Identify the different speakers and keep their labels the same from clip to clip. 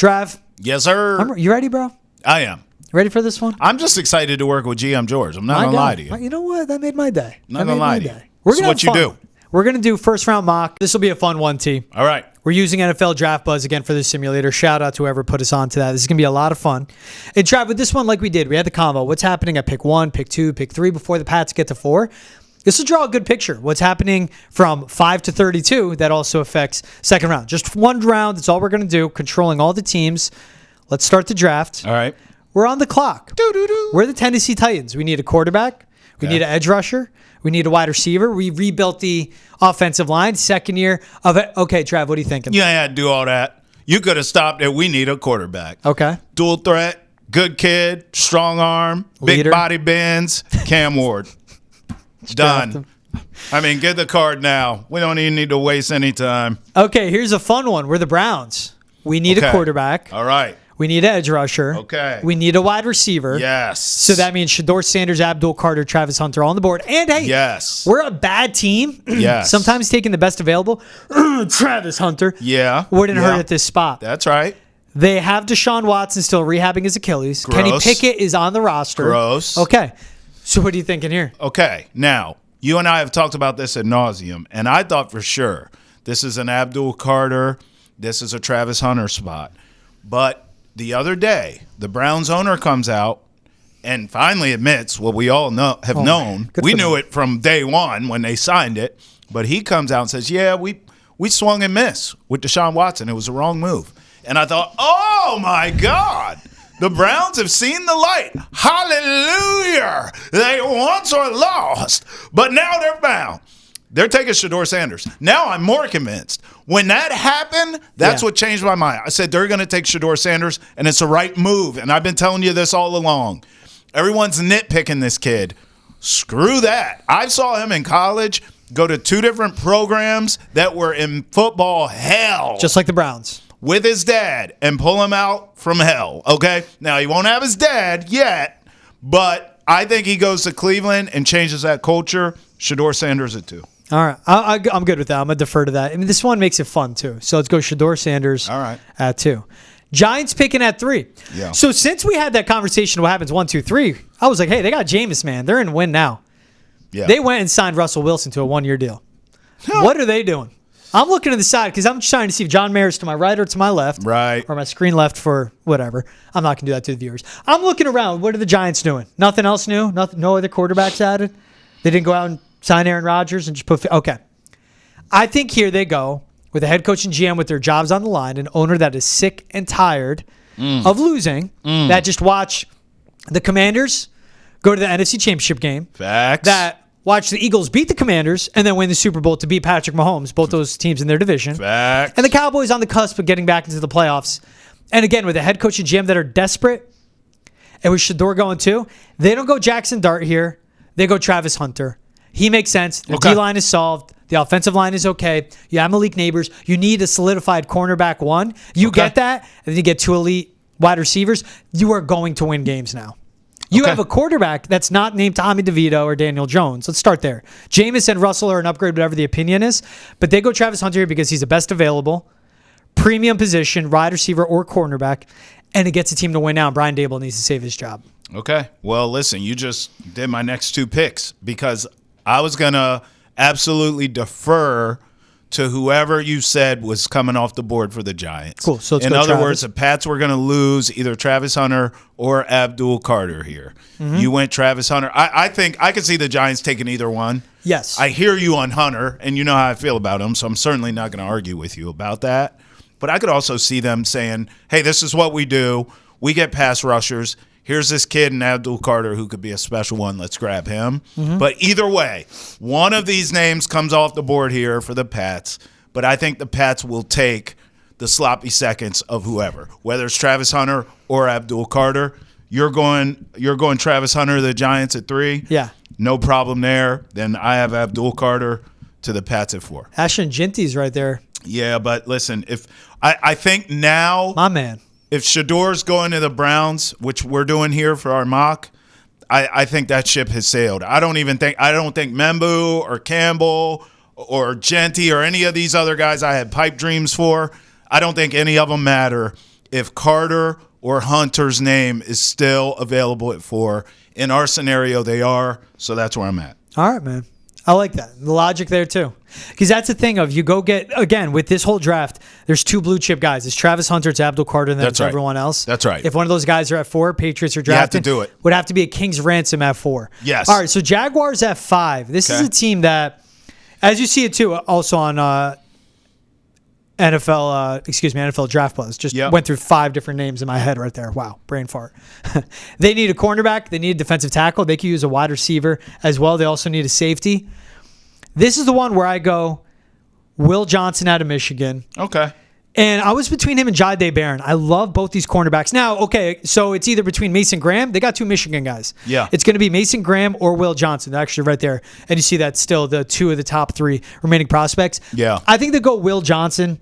Speaker 1: Trav.
Speaker 2: Yes, sir.
Speaker 1: You ready, bro?
Speaker 2: I am.
Speaker 1: Ready for this one?
Speaker 2: I'm just excited to work with GM George. I'm not going to lie to you.
Speaker 1: You know what? That made my day.
Speaker 2: Not going to lie to you.
Speaker 1: We're
Speaker 2: This is
Speaker 1: gonna
Speaker 2: what
Speaker 1: have
Speaker 2: you
Speaker 1: fun.
Speaker 2: do.
Speaker 1: We're going to do first round mock. This will be a fun one, T.
Speaker 2: All right.
Speaker 1: We're using NFL Draft Buzz again for the simulator. Shout out to whoever put us on to that. This is going to be a lot of fun. And Trav, with this one, like we did, we had the combo. What's happening at pick 1, pick 2, pick 3 before the Pats get to 4? This will draw a good picture. What's happening from 5 to 32 that also affects second round. Just one round. That's all we're going to do, controlling all the teams. Let's start the draft.
Speaker 2: All right.
Speaker 1: We're on the clock. We're the Tennessee Titans. We need a quarterback. We need an edge rusher. We need a wide receiver. We rebuilt the offensive line. Second year of it. Okay, Trav, what are you thinking?
Speaker 2: You ain't had to do all that. You could have stopped at we need a quarterback.
Speaker 1: Okay.
Speaker 2: Dual threat, good kid, strong arm,
Speaker 1: Leader.
Speaker 2: big body bends, Cam Ward. Done. I mean, get the card now. We don't even need to waste any time.
Speaker 1: Okay, here's a fun one. We're the Browns. We need a quarterback.
Speaker 2: All right.
Speaker 1: We need an edge rusher.
Speaker 2: Okay.
Speaker 1: We need a wide receiver.
Speaker 2: Yes.
Speaker 1: So that means Shador Sanders, Abdul Carter, Travis Hunter all on the board. And hey,
Speaker 2: yes,
Speaker 1: we're a bad team.
Speaker 2: Yes.
Speaker 1: Sometimes taking the best available. Travis Hunter.
Speaker 2: Yeah.
Speaker 1: Wouldn't
Speaker 2: Yeah.
Speaker 1: hurt at this spot.
Speaker 2: That's right.
Speaker 1: They have Deshaun Watson still rehabbing his Achilles.
Speaker 2: Gross.
Speaker 1: Kenny Pickett is on the roster.
Speaker 2: Gross.
Speaker 1: Okay. So what are you thinking here?
Speaker 2: Okay. Now, you and I have talked about this ad nauseum, and I thought for sure this is an Abdul Carter, this is a Travis Hunter spot. But the other day, the Browns owner comes out and finally admits what we all have known. We knew it from day one when they signed it, but he comes out and says, yeah, we swung and missed with Deshaun Watson. It was the wrong move. And I thought, oh, my God. The Browns have seen the light. Hallelujah. They once were lost, but now they're found. They're taking Shador Sanders. Now I'm more convinced. When that happened, that's what changed my mind. I said they're going to take Shador Sanders, and it's the right move. And I've been telling you this all along. Everyone's nitpicking this kid. Screw that. I saw him in college go to 2 different programs that were in football hell.
Speaker 1: Just like the Browns.
Speaker 2: With his dad and pull him out from hell, okay? Now, he won't have his dad yet, but I think he goes to Cleveland and changes that culture. Shador Sanders at 2.
Speaker 1: All right. I'm good with that. I'm going to defer to that. I mean, this one makes it fun, too. So let's go Shador Sanders at 2. Giants picking at 3.
Speaker 2: Yeah.
Speaker 1: So since we had that conversation, what happens 1, 2, 3, I was like, hey, they got Jameis, man. They're in win now.
Speaker 2: Yeah.
Speaker 1: They went and signed Russell Wilson to a 1-year deal. What are they doing? I'm looking to the side because I'm trying to see if John Mayer's to my right or to my left.
Speaker 2: Right.
Speaker 1: Or my screen left for whatever. I'm not going to do that to the viewers. I'm looking around. What are the Giants doing? Nothing else new? Nothing, no other quarterbacks added? They didn't go out and sign Aaron Rodgers and just put... Okay. I think here they go with a head coach and GM with their jobs on the line, an owner that is sick and tired of losing, that just watch the Commanders go to the NFC Championship game.
Speaker 2: Facts.
Speaker 1: That watch the Eagles beat the Commanders and then win the Super Bowl to beat Patrick Mahomes, both those teams in their division.
Speaker 2: Facts.
Speaker 1: And the Cowboys on the cusp of getting back into the playoffs. And again, with a head coach and GM that are desperate, and with Shador going too, they don't go Jackson Dart here. They go Travis Hunter. He makes sense. The D-line is solved. The offensive line is okay. You have Malik Neighbors. You need a solidified cornerback 1. You get that, and then you get 2 elite wide receivers. You are going to win games now. You have a quarterback that's not named Tommy DeVito or Daniel Jones. Let's start there. Jameis and Russell are an upgrade, whatever the opinion is. But they go Travis Hunter here because he's the best available. Premium position, wide receiver or cornerback. And it gets a team to win now. Brian Dable needs to save his job.
Speaker 2: Okay. Well, listen, you just did my next 2 picks because I was going to absolutely defer to whoever you said was coming off the board for the Giants.
Speaker 1: Cool. So let's
Speaker 2: in
Speaker 1: go
Speaker 2: other
Speaker 1: Travis.
Speaker 2: words, the Pats were going to lose either Travis Hunter or Abdul Carter here. You went Travis Hunter. I think I could see the Giants taking either one.
Speaker 1: Yes.
Speaker 2: I hear you on Hunter, and you know how I feel about him, so I'm certainly not going to argue with you about that. But I could also see them saying, hey, this is what we do. We get pass rushers. Here's this kid in Abdul Carter who could be a special one. Let's grab him. But either way, one of these names comes off the board here for the Pats. But I think the Pats will take the sloppy seconds of whoever, whether it's Travis Hunter or Abdul Carter. You're going Travis Hunter, the Giants at 3.
Speaker 1: Yeah.
Speaker 2: No problem there. Then I have Abdul Carter to the Pats at 4.
Speaker 1: Ashton Jinty's right there.
Speaker 2: Yeah, but listen, if I think now,
Speaker 1: My man.
Speaker 2: if Shador's going to the Browns, which we're doing here for our mock, I think that ship has sailed. I don't think Membu or Campbell or Genty or any of these other guys I had pipe dreams for, I don't think any of them matter if Carter or Hunter's name is still available at 4. In our scenario, they are. So that's where I'm at.
Speaker 1: All right, man. I like that. The logic there, too. Because that's the thing of you go get, again, with this whole draft, there's 2 blue chip guys. It's Travis Hunter, it's Abdul Carter, and then it's everyone else.
Speaker 2: That's right.
Speaker 1: If one of those guys are at 4, Patriots are drafting.
Speaker 2: You have to do it.
Speaker 1: Would have to be a king's ransom at 4.
Speaker 2: Yes.
Speaker 1: All right, so Jaguars at 5. This is a team that, as you see it, too, also on NFL Draft Buzz. Just went through 5 different names in my head right there. Wow, brain fart. They need a cornerback. They need a defensive tackle. They could use a wide receiver as well. They also need a safety. This is the one where I go Will Johnson out of Michigan.
Speaker 2: Okay.
Speaker 1: And I was between him and Jahdae Barron. I love both these cornerbacks. Now, okay, so it's either between Mason Graham. They got 2 Michigan guys.
Speaker 2: Yeah.
Speaker 1: It's going to be Mason Graham or Will Johnson. They're actually right there. And you see that still the 2 of the top 3 remaining prospects.
Speaker 2: Yeah.
Speaker 1: I think they go Will Johnson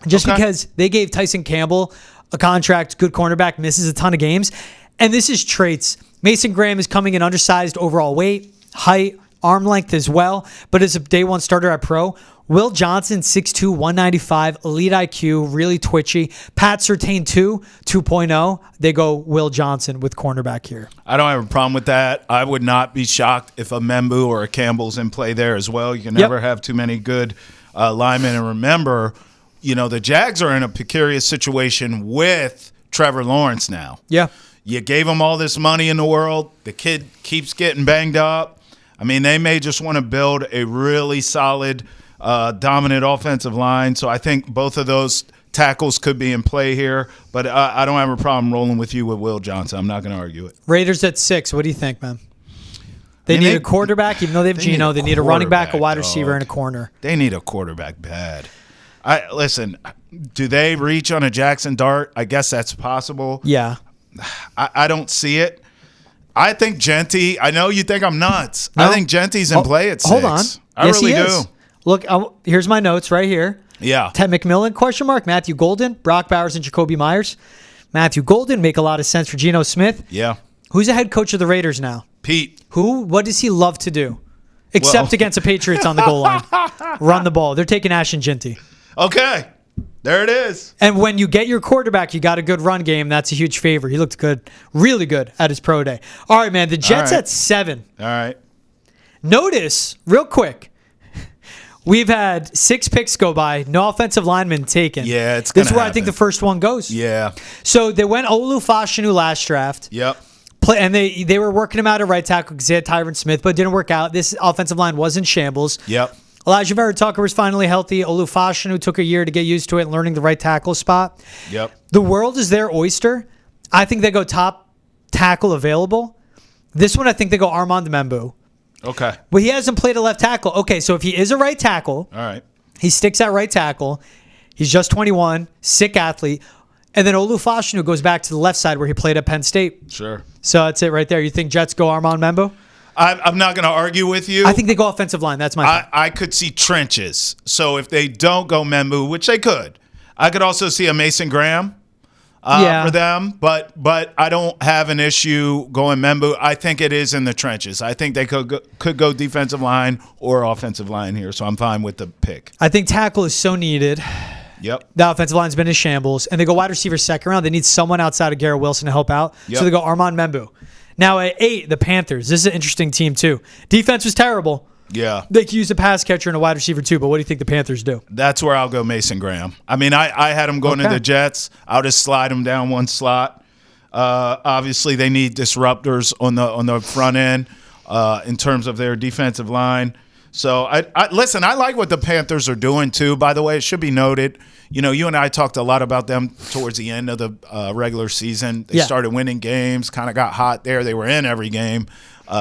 Speaker 1: just because they gave Tyson Campbell a contract, good cornerback, misses a ton of games. And this is traits. Mason Graham is coming in undersized overall weight, height, arm length as well, but as a day 1 starter at pro. Will Johnson, 6'2", 195, elite IQ, really twitchy. Pat Surtain 2.0. They go Will Johnson with cornerback here.
Speaker 2: I don't have a problem with that. I would not be shocked if a Membu or a Campbell's in play there as well. You can never have too many good linemen. And remember, the Jags are in a precarious situation with Trevor Lawrence now.
Speaker 1: Yeah.
Speaker 2: You gave him all this money in the world. The kid keeps getting banged up. I mean, they may just want to build a really solid, dominant offensive line. So I think both of those tackles could be in play here. But I don't have a problem rolling with you with Will Johnson. I'm not going to argue it.
Speaker 1: Raiders at 6. What do you think, man? They need a quarterback, even though they have Geno. They need a running back, a wide receiver, and a corner.
Speaker 2: They need a quarterback bad. Listen, do they reach on a Jackson Dart? I guess that's possible.
Speaker 1: Yeah.
Speaker 2: I don't see it. I think Genty, I know you think I'm nuts. No. I think Genty's in play at 6.
Speaker 1: Hold on.
Speaker 2: I really do.
Speaker 1: Look, here's my notes right here.
Speaker 2: Yeah.
Speaker 1: Ted McMillan, question mark, Matthew Golden, Brock Bowers, and Jacoby Myers. Matthew Golden make a lot of sense for Geno Smith.
Speaker 2: Yeah.
Speaker 1: Who's the head coach of the Raiders now?
Speaker 2: Pete.
Speaker 1: What does he love to do? Except against the Patriots on the goal line. Run the ball. They're taking Ashton Genty.
Speaker 2: Okay. There it is.
Speaker 1: And when you get your quarterback, you got a good run game. That's a huge favor. He looked good, really good at his pro day. All right, man. The Jets at 7.
Speaker 2: All right.
Speaker 1: Notice, real quick, we've had 6 picks go by, no offensive lineman taken.
Speaker 2: Yeah, it's
Speaker 1: This is where I think the first one goes.
Speaker 2: Yeah.
Speaker 1: So they went Olu Fashanu last draft.
Speaker 2: Yep.
Speaker 1: And they were working him out at right tackle because they had Tyron Smith, but it didn't work out. This offensive line was in shambles.
Speaker 2: Yep.
Speaker 1: Elijah Vera Tucker was finally healthy. Olu Fashanu took a year to get used to it and learning the right tackle spot.
Speaker 2: Yep.
Speaker 1: The world is their oyster. I think they go top tackle available. This one, I think they go Armand Membu.
Speaker 2: Okay.
Speaker 1: But he hasn't played a left tackle. Okay, so if he is a right tackle,
Speaker 2: all right,
Speaker 1: he sticks at right tackle. He's just 21, sick athlete. And then Olu Fashanu goes back to the left side where he played at Penn State.
Speaker 2: Sure.
Speaker 1: So that's it right there. You think Jets go Armand Membu?
Speaker 2: I'm not going to argue with you.
Speaker 1: I think they go offensive line. That's my thing.
Speaker 2: I could see trenches. So if they don't go Membu, which they could, I could also see a Mason Graham for them. But I don't have an issue going Membu. I think it is in the trenches. I think they could go defensive line or offensive line here. So I'm fine with the pick.
Speaker 1: I think tackle is so needed.
Speaker 2: Yep.
Speaker 1: The offensive line's been in shambles. And they go wide receiver second round. They need someone outside of Garrett Wilson to help out. Yep. So they go Armand Membu. Now at 8, the Panthers. This is an interesting team too. Defense was terrible.
Speaker 2: Yeah.
Speaker 1: They could use a pass catcher and a wide receiver too, but what do you think the Panthers do?
Speaker 2: That's where I'll go Mason Graham. I mean, I had him going to the Jets. I'll just slide him down one slot. Obviously, they need disruptors on the front end in terms of their defensive line. So, listen, I like what the Panthers are doing too, by the way. It should be noted. You and I talked a lot about them towards the end of the regular season. They started winning games, kind of got hot there. They were in every game,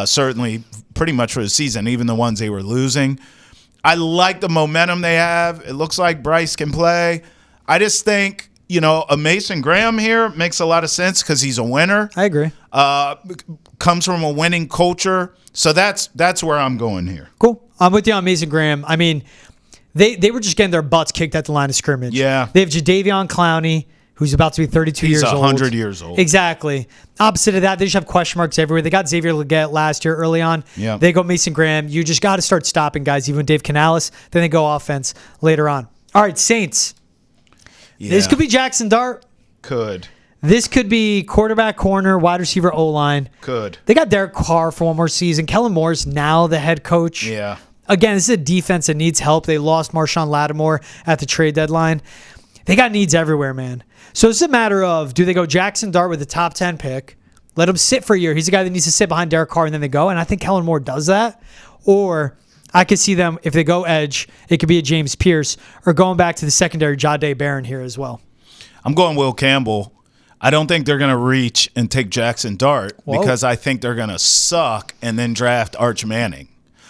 Speaker 2: certainly pretty much for the season, even the ones they were losing. I like the momentum they have. It looks like Bryce can play. I just think, a Mason Graham here makes a lot of sense because he's a winner.
Speaker 1: I agree.
Speaker 2: Comes from a winning culture. So that's where I'm going here.
Speaker 1: Cool. I'm with you on Mason Graham. I mean, They were just getting their butts kicked at the line of scrimmage.
Speaker 2: Yeah.
Speaker 1: They have Jadeveon Clowney, who's about to be 32 years old.
Speaker 2: He's 100 years old.
Speaker 1: Exactly. Opposite of that, they just have question marks everywhere. They got Xavier Legette last year early on.
Speaker 2: Yeah.
Speaker 1: They go Mason Graham. You just got to start stopping guys, even Dave Canales. Then they go offense later on. All right, Saints. Yeah. This could be Jackson Dart.
Speaker 2: Could.
Speaker 1: This could be quarterback, corner, wide receiver, O-line.
Speaker 2: Could.
Speaker 1: They got Derek Carr for one more season. Kellen Moore's now the head coach.
Speaker 2: Yeah.
Speaker 1: Again, this is a defense that needs help. They lost Marshawn Lattimore at the trade deadline. They got needs everywhere, man. So it's a matter of, do they go Jackson Dart with the top 10 pick, let him sit for a year? He's the guy that needs to sit behind Derek Carr, and then they go. And I think Kellen Moore does that. Or I could see them, if they go edge, it could be a James Pierce, or going back to the secondary, Jahdae Barron here as well.
Speaker 2: I'm going Will Campbell. I don't think they're going to reach and take Jackson Dart because I think they're going to suck and then draft Arch Manning.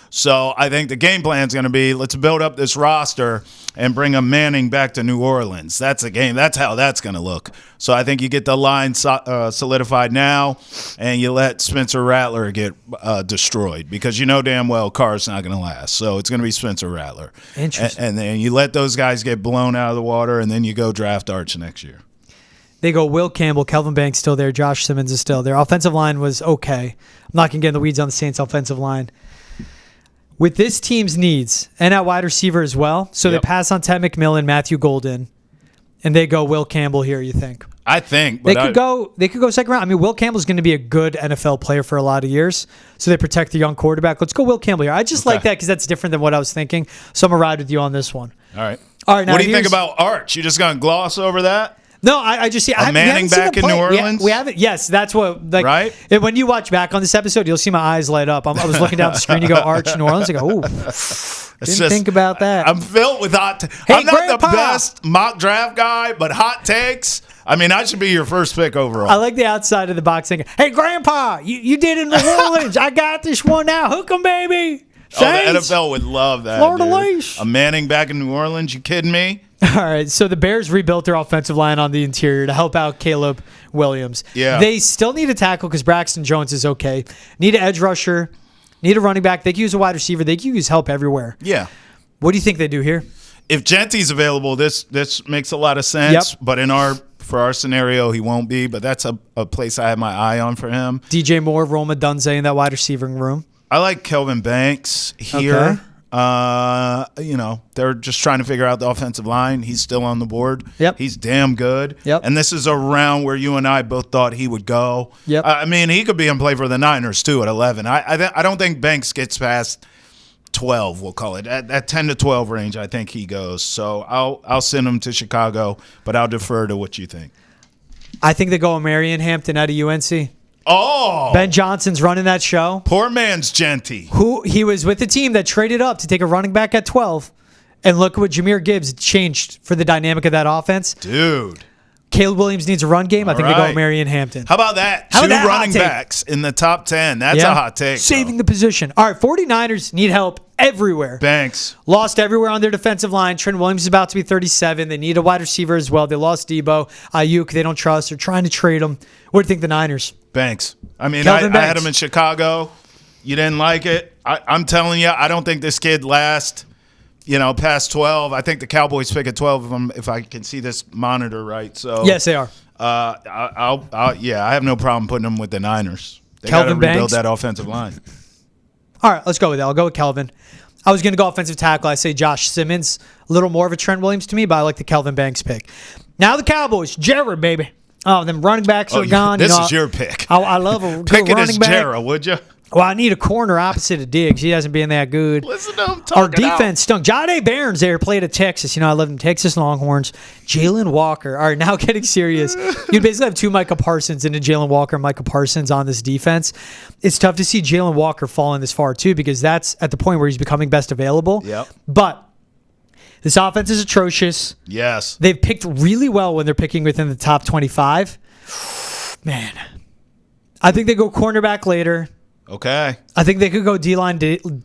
Speaker 2: So I think the game plan is going to be, let's build up this roster and bring a Manning back to New Orleans. That's the game. That's how that's going to look. So I think you get the line solidified now, and you let Spencer Rattler get destroyed because you know damn well Carr's not going to last. So it's going to be Spencer Rattler.
Speaker 1: Interesting.
Speaker 2: And then you let those guys get blown out of the water, and then you go draft Arch next year.
Speaker 1: They go Will Campbell, Kelvin Banks still there, Josh Simmons is still there. Offensive line was okay. I'm not going to get in the weeds on the Saints' offensive line. With this team's needs, and at wide receiver as well, so they pass on Ted McMillan, Matthew Golden, and they go Will Campbell here, you think?
Speaker 2: I think.
Speaker 1: But they could go second round. I mean, Will Campbell's going to be a good NFL player for a lot of years, so they protect the young quarterback. Let's go Will Campbell here. I just like that because that's different than what I was thinking, so I'm going to ride with you on this one.
Speaker 2: All right.
Speaker 1: Now
Speaker 2: what do you think about Arch? You just going to gloss over that?
Speaker 1: No, I just see
Speaker 2: Manning back in New Orleans.
Speaker 1: We haven't. Yes, that's what. Like,
Speaker 2: right.
Speaker 1: When you watch back on this episode, you'll see my eyes light up. I was looking down the screen. You go Arch New Orleans. I go, ooh. Didn't think about that.
Speaker 2: I'm filled with hot.
Speaker 1: Hey,
Speaker 2: I'm not
Speaker 1: Grandpa.
Speaker 2: the best mock draft guy, but hot takes. I mean, I should be your first pick overall.
Speaker 1: I like the outside of the box thinking, hey, Grandpa, you did it in New Orleans. I got this one now. Hook 'em, baby. Saints.
Speaker 2: The NFL would love that.
Speaker 1: Florida Lace.
Speaker 2: A Manning back in New Orleans. You kidding me?
Speaker 1: All right, so the Bears rebuilt their offensive line on the interior to help out Caleb Williams.
Speaker 2: Yeah.
Speaker 1: They still need a tackle because Braxton Jones is okay. Need an edge rusher. Need a running back. They can use a wide receiver. They can use help everywhere.
Speaker 2: Yeah.
Speaker 1: What do you think they do here?
Speaker 2: If Genty's available, this makes a lot of sense.
Speaker 1: Yep.
Speaker 2: But for our scenario, he won't be. But that's a place I have my eye on for him.
Speaker 1: DJ Moore, Roma Dunze in that wide receiving room.
Speaker 2: I like Kelvin Banks here.
Speaker 1: Okay.
Speaker 2: They're just trying to figure out the offensive line. He's still on the board.
Speaker 1: Yep.
Speaker 2: He's damn good.
Speaker 1: Yep.
Speaker 2: And this is a round where you and I both thought he would go.
Speaker 1: Yep.
Speaker 2: I mean, he could be in play for the Niners too at 11. I don't think Banks gets past 12. We'll call it at 10 to 12 range. I think he goes. So I'll send him to Chicago, but I'll defer to what you think.
Speaker 1: I think they go Marion Hampton out of UNC.
Speaker 2: Oh,
Speaker 1: Ben Johnson's running that show.
Speaker 2: Poor man's Genty.
Speaker 1: He was with the team that traded up to take a running back at 12. And look what Jahmyr Gibbs changed for the dynamic of that offense.
Speaker 2: Dude.
Speaker 1: Caleb Williams needs a run game. I think they go Marion Hampton.
Speaker 2: How about that? Two running backs in the top 10. That's a hot take.
Speaker 1: Saving the position. All right, 49ers need help everywhere.
Speaker 2: Banks.
Speaker 1: Lost everywhere on their defensive line. Trent Williams is about to be 37. They need a wide receiver as well. They lost Debo. Ayuk, they don't trust. They're trying to trade him. What do you think the Niners?
Speaker 2: Banks. I mean,
Speaker 1: Kelvin
Speaker 2: I had
Speaker 1: Banks.
Speaker 2: him in Chicago. You didn't like it. I'm telling you, I don't think this kid lasts, past 12. I think the Cowboys pick at 12 if I can see this monitor right. So
Speaker 1: Yes, they are.
Speaker 2: I have no problem putting them with the Niners. They got to
Speaker 1: Kelvin
Speaker 2: rebuild
Speaker 1: Banks?
Speaker 2: that offensive line.
Speaker 1: All right, let's go with that. I'll go with Kelvin. I was going to go offensive tackle. I say Josh Simmons. A little more of a Trent Williams to me, but I like the Kelvin Banks pick. Now the Cowboys. Jared, baby. Oh, them running backs are gone.
Speaker 2: This is your pick.
Speaker 1: I love a good
Speaker 2: Pick it
Speaker 1: running
Speaker 2: as
Speaker 1: back.
Speaker 2: Jarrah, would you?
Speaker 1: Well, I need a corner opposite of Diggs. He hasn't been that good.
Speaker 2: Listen to him talking.
Speaker 1: Our defense stunk. Jahdae Barron's there, played at Texas. I live in Texas Longhorns. Jalen Walker. All right, now getting serious. You basically have two Micah Parsons and a Jalen Walker and Micah Parsons on this defense. It's tough to see Jalen Walker falling this far, too, because that's at the point where he's becoming best available.
Speaker 2: Yep.
Speaker 1: But this offense is atrocious.
Speaker 2: Yes.
Speaker 1: They've picked really well when they're picking within the top 25. Man. I think they go cornerback later.
Speaker 2: Okay.
Speaker 1: I think they could go D-line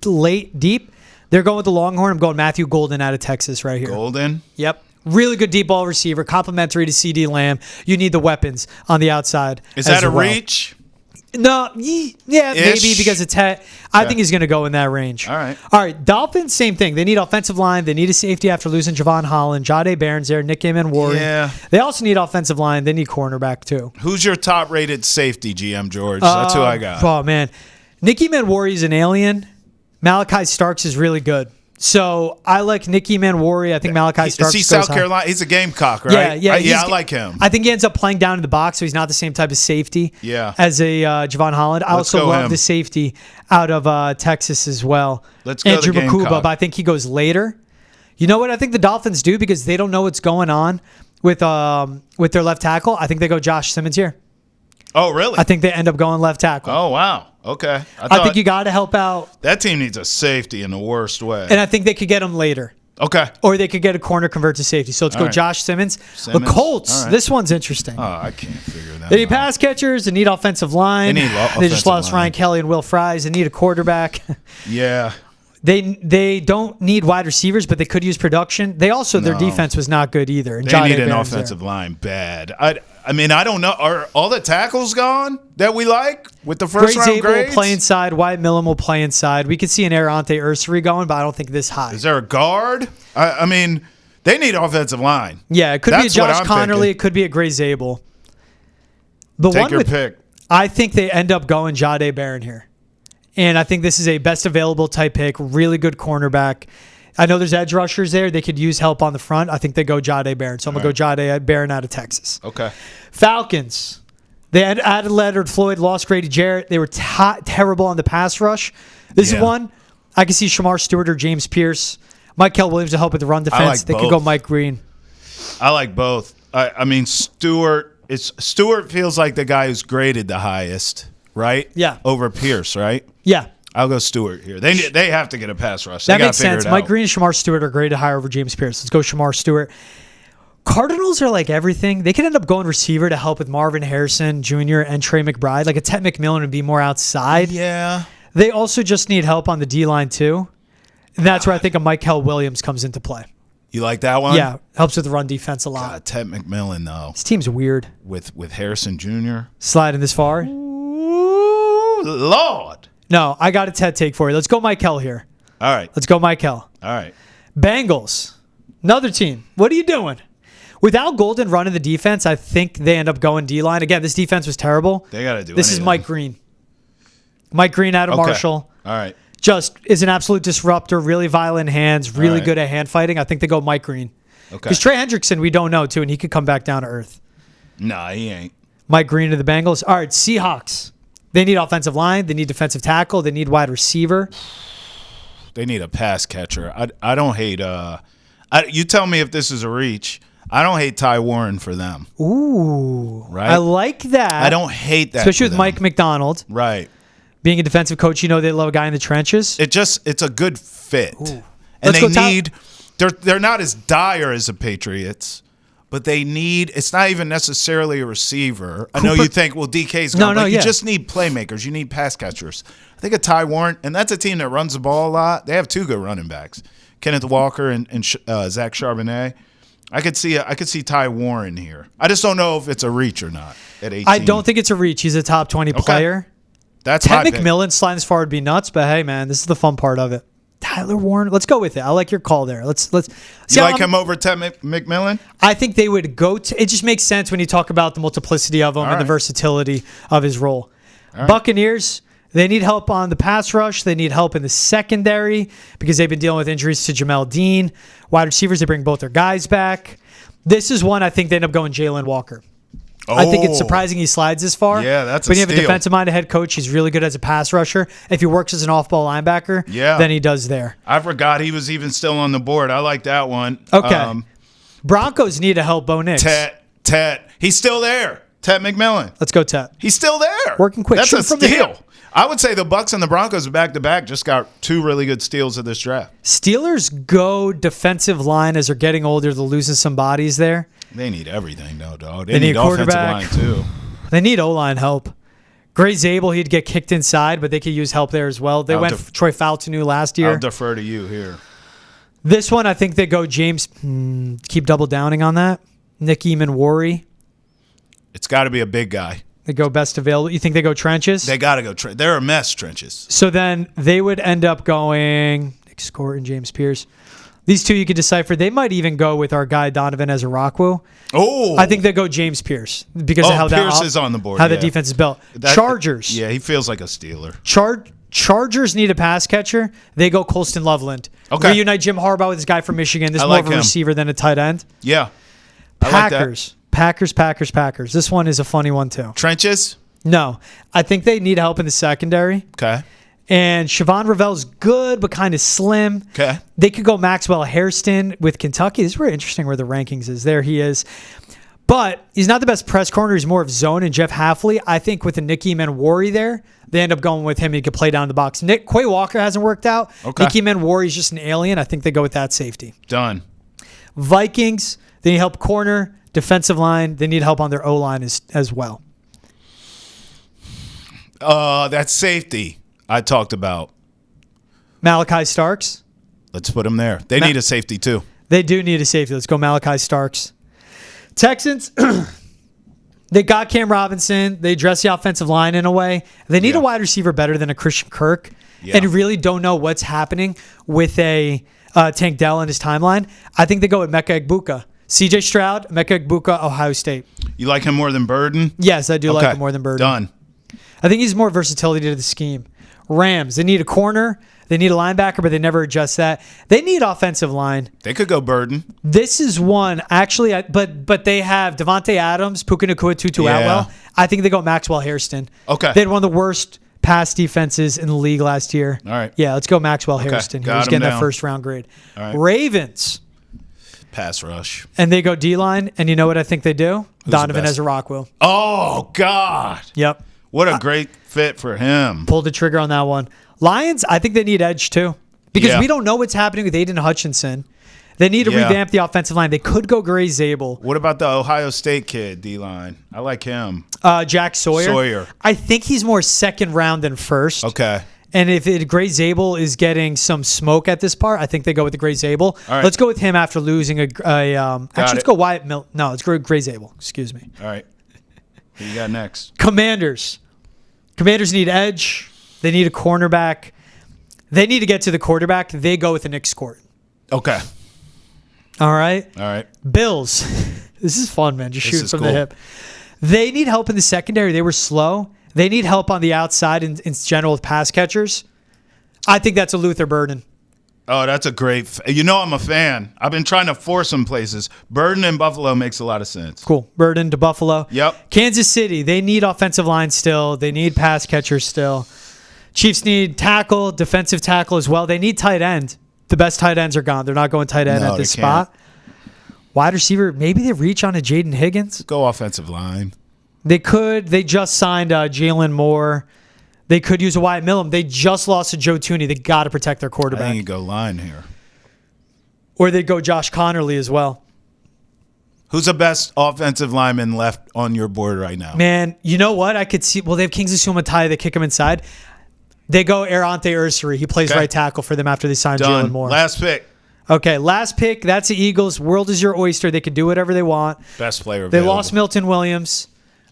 Speaker 1: late, deep. They're going with the Longhorn. I'm going Matthew Golden out of Texas right here.
Speaker 2: Golden?
Speaker 1: Yep. Really good deep ball receiver, complimentary to CD Lamb. You need the weapons on the outside.
Speaker 2: Is that a reach?
Speaker 1: No, yeah, maybe because it's I think he's going to go in that range.
Speaker 2: All right.
Speaker 1: Dolphins, same thing. They need offensive line. They need a safety after losing Javon Holland. Jahdae Barron's there. Nick Manwari.
Speaker 2: Yeah.
Speaker 1: They also need offensive line. They need cornerback too.
Speaker 2: Who's your top-rated safety, GM George? That's who I got.
Speaker 1: Oh, man. Nicky Manwari is an alien. Malachi Starks is really good. So I like Nicky Manwari. I think Malachi Starks
Speaker 2: Is he
Speaker 1: goes
Speaker 2: South
Speaker 1: high.
Speaker 2: Carolina? He's a Gamecock, right?
Speaker 1: Yeah.
Speaker 2: I like him.
Speaker 1: I think he ends up playing down in the box, so he's not the same type of safety as a Javon Holland. I
Speaker 2: Let's
Speaker 1: also
Speaker 2: go
Speaker 1: love
Speaker 2: him.
Speaker 1: the safety out of Texas as well.
Speaker 2: Let's go
Speaker 1: Andrew
Speaker 2: the
Speaker 1: Makuba,
Speaker 2: Gamecock.
Speaker 1: but I think he goes later. You know what I think the Dolphins do because they don't know what's going on with their left tackle? I think they go Josh Simmons here.
Speaker 2: Oh, really?
Speaker 1: I think they end up going left tackle.
Speaker 2: Oh, wow. Okay.
Speaker 1: I think you got to help out.
Speaker 2: That team needs a safety in the worst way.
Speaker 1: And I think they could get him later.
Speaker 2: Okay.
Speaker 1: Or they could get a corner convert to safety. So let's go
Speaker 2: right.
Speaker 1: Josh Simmons. The
Speaker 2: Simmons.
Speaker 1: Colts.
Speaker 2: All right.
Speaker 1: This one's interesting.
Speaker 2: Oh, I can't figure that out.
Speaker 1: They need pass catchers. They need offensive line.
Speaker 2: They need
Speaker 1: They just
Speaker 2: offensive
Speaker 1: lost
Speaker 2: line.
Speaker 1: Ryan Kelly and Will Fries. They need a quarterback.
Speaker 2: Yeah.
Speaker 1: They don't need wide receivers, but they could use production. They also their defense was not good either. And
Speaker 2: They
Speaker 1: Jahdae
Speaker 2: need an
Speaker 1: Barron's
Speaker 2: offensive
Speaker 1: there.
Speaker 2: line bad. I mean, I don't know. Are all the tackles gone that we like with the first round
Speaker 1: Zabel will
Speaker 2: grades?
Speaker 1: play inside. Wyatt Millen will play inside. We could see an Arante Ursary going, but I don't think this high.
Speaker 2: Is there a guard? I mean, they need offensive line.
Speaker 1: Yeah, it could be a
Speaker 2: That's what
Speaker 1: Josh
Speaker 2: I'm
Speaker 1: Connerly.
Speaker 2: thinking.
Speaker 1: It could be a Gray Zabel. The
Speaker 2: Take
Speaker 1: one
Speaker 2: your
Speaker 1: with,
Speaker 2: pick.
Speaker 1: I think they end up going Jahdae Barron here. And I think this is a best available type pick, really good cornerback. I know there's edge rushers there. They could use help on the front. I think they go Jahdae Barron. So I'm going to go Jahdae Barron out of Texas.
Speaker 2: Okay.
Speaker 1: Falcons. They added Leonard Floyd, lost Grady Jarrett. They were terrible on the pass rush. This is one. I can see Shamar Stewart or James Pierce. Michael Williams to help with the run defense.
Speaker 2: like
Speaker 1: They could
Speaker 2: both.
Speaker 1: go Mike Green.
Speaker 2: I like both. I mean, Stewart feels like the guy who's graded the highest, right?
Speaker 1: Yeah.
Speaker 2: Over Pierce, right?
Speaker 1: Yeah.
Speaker 2: I'll go Stewart here. They have to get a pass rush.
Speaker 1: That
Speaker 2: They
Speaker 1: makes
Speaker 2: gotta figure
Speaker 1: sense.
Speaker 2: it
Speaker 1: Mike
Speaker 2: out.
Speaker 1: Green and Shamar Stewart are great to hire over James Pierce. Let's go Shamar Stewart. Cardinals are like everything. They could end up going receiver to help with Marvin Harrison Jr. and Trey McBride. Like a Ted McMillan would be more outside.
Speaker 2: Yeah.
Speaker 1: They also just need help on the D-line too. And that's where I think a Michael Williams comes into play.
Speaker 2: You like that one?
Speaker 1: Yeah, helps with the run defense a lot.
Speaker 2: Ted McMillan though,
Speaker 1: This team's weird.
Speaker 2: with Harrison Jr.
Speaker 1: Sliding this far.
Speaker 2: Ooh, Lord.
Speaker 1: No, I got a Ted take for you. Let's go Michael here.
Speaker 2: All right.
Speaker 1: Let's go Michael.
Speaker 2: All right.
Speaker 1: Bengals. Another team. What are you doing? Without Golden running the defense, I think they end up going D-line. Again, this defense was terrible.
Speaker 2: They got to do
Speaker 1: This is
Speaker 2: anything.
Speaker 1: Mike Green. Mike Green out of
Speaker 2: Okay.
Speaker 1: Marshall.
Speaker 2: All right.
Speaker 1: Just is an absolute disruptor, really violent hands, really
Speaker 2: right.
Speaker 1: good at hand fighting. I think they go Mike Green.
Speaker 2: Okay.
Speaker 1: Because Trey Hendrickson, we don't know, too, and he could come back down to earth.
Speaker 2: Nah, he ain't.
Speaker 1: Mike Green to the Bengals. All right, Seahawks. They need offensive line. They need defensive tackle. They need wide receiver.
Speaker 2: They need a pass catcher. I don't hate. You tell me if this is a reach. I don't hate Ty Warren for them.
Speaker 1: Ooh.
Speaker 2: Right?
Speaker 1: I like that.
Speaker 2: I don't hate that.
Speaker 1: Especially
Speaker 2: for
Speaker 1: with
Speaker 2: them.
Speaker 1: Mike McDonald.
Speaker 2: Right.
Speaker 1: Being a defensive coach, you know they love a guy in the trenches.
Speaker 2: It's a good fit. And
Speaker 1: Let's
Speaker 2: they
Speaker 1: go
Speaker 2: need they're not as dire as the Patriots, but they need it's not even necessarily a receiver. I know you think, well, DK's gone, but you just need playmakers. You need pass catchers. I think of Ty Warren, and that's a team that runs the ball a lot. They have two good running backs. Kenneth Walker and Zach Charbonnet. I could see Ty Warren here. I just don't know if it's a reach or not at 18.
Speaker 1: I don't think it's a reach. He's a top 20 player.
Speaker 2: That's
Speaker 1: Ted
Speaker 2: my pick.
Speaker 1: McMillan sliding as far would be nuts, but hey, man, this is the fun part of it. Tyler Warren, let's go with it. I like your call there. Let's.
Speaker 2: You
Speaker 1: See,
Speaker 2: like him over Ted McMillan?
Speaker 1: I think they would go to. It just makes sense when you talk about the multiplicity of him and the
Speaker 2: right.
Speaker 1: versatility of his role. Buccaneers. They need help on the pass rush. They need help in the secondary because they've been dealing with injuries to Jamel Dean. Wide receivers, they bring both their guys back. This is one I think they end up going Jalen Walker. I think it's surprising he slides this far.
Speaker 2: Yeah, that's a
Speaker 1: When you have a
Speaker 2: steal.
Speaker 1: defensive-minded head coach, he's really good as a pass rusher. If he works as an off-ball linebacker, then he does there.
Speaker 2: I forgot he was even still on the board. I like that one.
Speaker 1: Okay. Broncos need to help Bo Nix.
Speaker 2: Tet. He's still there. Tet McMillan.
Speaker 1: Let's go, Tet.
Speaker 2: He's still there.
Speaker 1: Working quick.
Speaker 2: That's
Speaker 1: Shoot
Speaker 2: a
Speaker 1: from the
Speaker 2: steal.
Speaker 1: hip.
Speaker 2: I would say the Bucs and the Broncos back-to-back just got two really good steals of this draft.
Speaker 1: Steelers go defensive line as they're getting older. They're losing some bodies there.
Speaker 2: They need everything, though, dog.
Speaker 1: They need a
Speaker 2: offensive
Speaker 1: quarterback.
Speaker 2: line, too.
Speaker 1: They need O-line help. Gray Zabel, he'd get kicked inside, but they could use help there as well. They went for Troy Faltanu last year.
Speaker 2: I'll defer to you here.
Speaker 1: This one, I think they go James. Keep double downing on that. Nicky Manwari.
Speaker 2: It's got to be a big guy.
Speaker 1: They go best available. You think they go trenches?
Speaker 2: They got to go. They're a mess, trenches.
Speaker 1: So then they would end up going Nick Scott and James Pierce. These two you could decipher. They might even go with our guy Donovan Ezaraquo.
Speaker 2: Oh,
Speaker 1: I think they go James Pierce because of how
Speaker 2: Pierce is on the board.
Speaker 1: How the defense is built. Chargers.
Speaker 2: Yeah, he feels like a Steeler.
Speaker 1: Chargers need a pass catcher. They go Colston Loveland.
Speaker 2: Okay.
Speaker 1: Reunite Jim Harbaugh with this guy from Michigan. This is more
Speaker 2: like
Speaker 1: of a
Speaker 2: him.
Speaker 1: receiver than a tight end.
Speaker 2: Yeah. I like that.
Speaker 1: Packers. This one is a funny one too.
Speaker 2: Trenches?
Speaker 1: No. I think they need help in the secondary.
Speaker 2: Okay.
Speaker 1: And Siobhan Ravel's good, but kind of slim.
Speaker 2: Okay.
Speaker 1: They could go Maxwell Hairston with Kentucky. This is very interesting where the rankings is. There he is. But he's not the best press corner. He's more of zone. And Jeff Halfley, I think with the Nicky Manwari there, they end up going with him. He could play down the box. Quay Walker hasn't worked out.
Speaker 2: Okay.
Speaker 1: Nicky Manwari is just an alien. I think they go with that safety.
Speaker 2: Done.
Speaker 1: Vikings, they need help corner, defensive line. They need help on their O-line as well.
Speaker 2: That's safety I talked about.
Speaker 1: Malachi Starks.
Speaker 2: Let's put him there. They need a safety too.
Speaker 1: They do need a safety. Let's go Malachi Starks. Texans, they got Cam Robinson. They address the offensive line in a way. They need a wide receiver better than a Christian Kirk.
Speaker 2: Yeah.
Speaker 1: And you really don't know what's happening with a Tank Dell and his timeline. I think they go with Mecca Egbuka. CJ Stroud, Mecca Egbuka, Ohio State.
Speaker 2: You like him more than Burden?
Speaker 1: Yes, I do like him more than Burden.
Speaker 2: Done.
Speaker 1: I think he's more versatility to the scheme. Rams, they need a corner. They need a linebacker, but they never adjust that. They need offensive line.
Speaker 2: They could go Burden.
Speaker 1: This is one, actually, but they have Devontae Adams, Puka Nacua, Tutu Atwell. I think they go Maxwell Hairston.
Speaker 2: Okay.
Speaker 1: They had one of the worst pass defenses in the league last year.
Speaker 2: All right.
Speaker 1: Yeah, let's go Maxwell Hairston. He
Speaker 2: Got
Speaker 1: was
Speaker 2: him
Speaker 1: getting that
Speaker 2: down.
Speaker 1: first round grade.
Speaker 2: All right.
Speaker 1: Ravens.
Speaker 2: Pass rush.
Speaker 1: And they go D-line, and you know what I think they do?
Speaker 2: Who's
Speaker 1: Donovan
Speaker 2: the best?
Speaker 1: Ezra Rockwell.
Speaker 2: Oh, God.
Speaker 1: Yep.
Speaker 2: What a great fit for him.
Speaker 1: Pulled the trigger on that one. Lions, I think they need edge too. Because
Speaker 2: Yeah.
Speaker 1: we don't know what's happening with Aiden Hutchinson. They need to revamp the offensive line. They could go Gray Zabel.
Speaker 2: What about the Ohio State kid, D-line? I like him.
Speaker 1: Jack Sawyer. I think he's more second round than first.
Speaker 2: Okay.
Speaker 1: And if Gray Zabel is getting some smoke at this part, I think they go with the Gray Zabel.
Speaker 2: All right.
Speaker 1: Let's go with him after losing let's go Wyatt Milton. No, let's go Gray Zabel. Excuse me.
Speaker 2: All right. Who you got next?
Speaker 1: Commanders need edge. They need a cornerback. They need to get to the quarterback. They go with the Nick Scott.
Speaker 2: Okay.
Speaker 1: All right.
Speaker 2: All right.
Speaker 1: Bills. This is fun, man. Just
Speaker 2: This
Speaker 1: shoot
Speaker 2: is
Speaker 1: from
Speaker 2: cool.
Speaker 1: the hip. They need help in the secondary. They were slow. They need help on the outside in general with pass catchers. I think that's a Luther Burden.
Speaker 2: Oh, that's a great. You know I'm a fan. I've been trying to force some places. Burden in Buffalo makes a lot of sense.
Speaker 1: Cool. Burden to Buffalo.
Speaker 2: Yep.
Speaker 1: Kansas City. They need offensive line still. They need pass catchers still. Chiefs need tackle, defensive tackle as well. They need tight end. The best tight ends are gone. They're not going tight end
Speaker 2: No,
Speaker 1: at this
Speaker 2: they can't.
Speaker 1: spot. Wide receiver. Maybe they reach on a Jaden Higgins.
Speaker 2: Go offensive line.
Speaker 1: They could. They just signed Jalen Moore. They could use a Wyatt Millum. They just lost to Joe Tooney. They got to protect their
Speaker 2: I
Speaker 1: quarterback.
Speaker 2: think you go line here.
Speaker 1: Or they'd go Josh Connerly as well.
Speaker 2: Who's the best offensive lineman left on your board right now?
Speaker 1: Man, you know what? I could see. Well, they have Kingsley Sumatai. They kick him inside. They go Arante Ursary. He plays right tackle for them after they sign
Speaker 2: Done.
Speaker 1: Jalen Moore.
Speaker 2: Last pick.
Speaker 1: Okay, last pick. That's the Eagles. World is your oyster. They can do whatever they want.
Speaker 2: Best player
Speaker 1: They
Speaker 2: available.
Speaker 1: lost Milton Williams.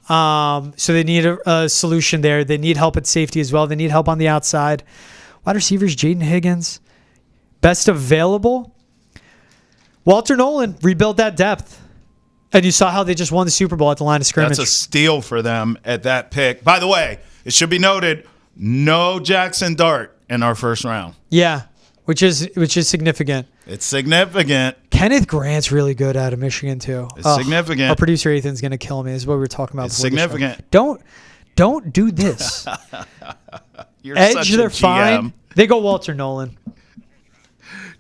Speaker 1: So they need a solution there. They need help at safety as well. They need help on the outside. Wide receivers, Jaden Higgins. Best available. Walter Nolan, rebuild that depth. And you saw how they just won the Super Bowl at the line of scrimmage.
Speaker 2: That's a steal for them at that pick. By the way, it should be noted, no Jackson Dart in our first round.
Speaker 1: Yeah, which is significant.
Speaker 2: It's significant.
Speaker 1: Kenneth Grant's really good out of Michigan too.
Speaker 2: It's significant.
Speaker 1: Our producer Ethan's gonna kill me. This is what we were talking about.
Speaker 2: It's
Speaker 1: before the show.
Speaker 2: significant.
Speaker 1: Don't do this.
Speaker 2: You're
Speaker 1: Edge,
Speaker 2: such a
Speaker 1: they're
Speaker 2: GM.
Speaker 1: fine. They go Walter Nolan.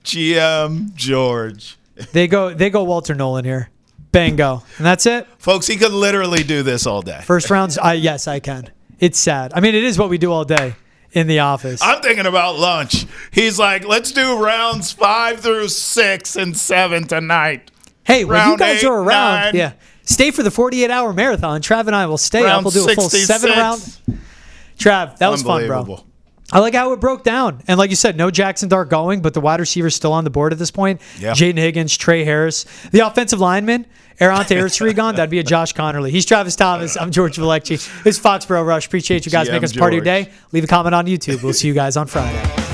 Speaker 2: GM George.
Speaker 1: They go Walter Nolan here. Bingo. And that's it.
Speaker 2: Folks, he could literally do this all day.
Speaker 1: First rounds. Yes, I can. It's sad. I mean, it is what we do all day in the office.
Speaker 2: I'm thinking about lunch. He's like, let's do rounds 5 through 6 and 7 tonight.
Speaker 1: Hey, when you
Speaker 2: round
Speaker 1: guys
Speaker 2: 8,
Speaker 1: are around,
Speaker 2: 9.
Speaker 1: yeah, stay for the 48-hour marathon. Trav and I will stay up.
Speaker 2: Round
Speaker 1: We'll do a full
Speaker 2: 66.
Speaker 1: 7 round. Trav, that was fun, bro.
Speaker 2: Unbelievable.
Speaker 1: I like how it broke down. And like you said, no Jackson Dart going, but the wide receiver's still on the board at this point.
Speaker 2: Yeah.
Speaker 1: Jaden Higgins, Trey Harris. The offensive lineman, Arante Ursary gone. That'd be a Josh Connerly. He's Travis Thomas. I'm George Balekji. This is Foxborough Rush. Appreciate you guys
Speaker 2: GM
Speaker 1: making us part of your
Speaker 2: George.
Speaker 1: day. Leave a comment on YouTube. We'll see you guys on Friday.